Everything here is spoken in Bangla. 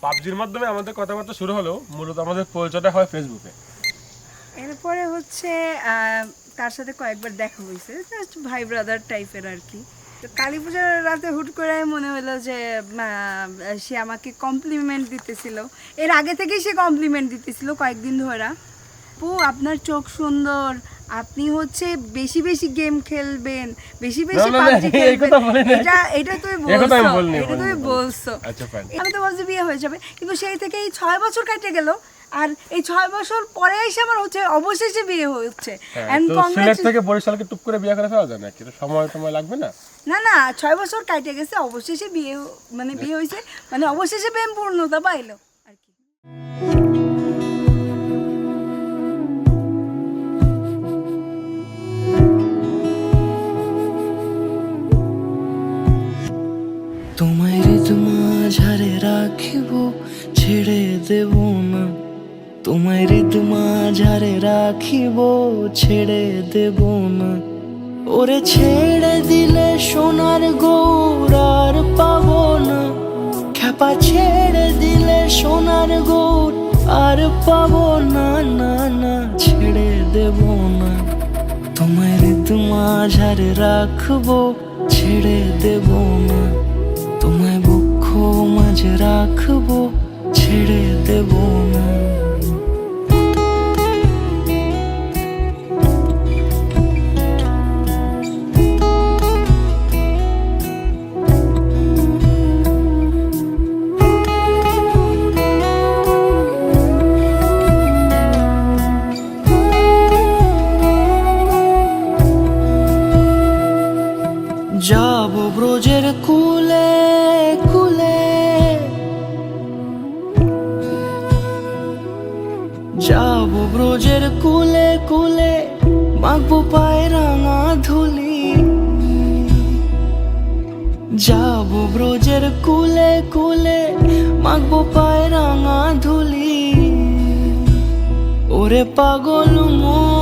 পাবজির মাধ্যমে আমাদের কথাবার্তা শুরু হলেও মূলত আমাদের পরিচয়টা হয় ফেসবুকে। এরপরে হচ্ছে তার সাথে কয়েকবার দেখা হয়েছে, জাস্ট ভাই ব্রাদার টাইপের আর কি। তো কালী পূজার রাতে হুট করে মনে হলো যে সে আমাকে কমপ্লিমেন্ট দিতেছিল। এর আগে থেকেই সে কমপ্লিমেন্ট দিতেছিল কয়েকদিন ধরে। আপু আপনার চোখ সুন্দর, আপনি হচ্ছে বেশি বেশি গেম খেলবেন, বেশি বেশি পাবজি খেলবেন, এটা তুমি বলছো। আমি তো ভাবছি বিয়ে হয়ে যাবে, কিন্তু সেই থেকে এই 6 বছর কেটে গেল, আর এই 6 বছর পরে এসে আমার হচ্ছে অবশেষে বিয়ে হচ্ছে। সিলেট থেকে বরিশালকে টুক করে বিয়ে করে ফেলা যায় না, কিন্তু সময় লাগবে না। না না, 6 বছর কেটে গেছে, অবশেষে বিয়ে বিয়ে হয়েছে, অবশেষে প্রেম পূর্ণতা পাইলো আর কি। তোমায় মাঝারে রাখিব, ছেড়ে দেব না। তোমায় মাঝারে রাখিব, ছেড়ে দেব না। ওরে ছেড়ে দিলে সোনার গৌর আর পাবো না। খ্যাপা ছেড়ে দিলে সোনার গৌর আর পাবো না, না না, ছেড়ে দেব না। তোমায় মাঝারে রাখবো, ছেড়ে দেব না। তোমায় বক্ষ মাঝে রাখবো, ছেড়ে দেব না। যাব ব্রজের কুলে কুলে, যাব ব্রজের কুলে কুলে, মাখবো পায়ে রাঙা ধুলি। যাব ব্রজের কুলে কুলে, মাখবো পায়ে রাঙা ধুলি। ওরে পাগল মন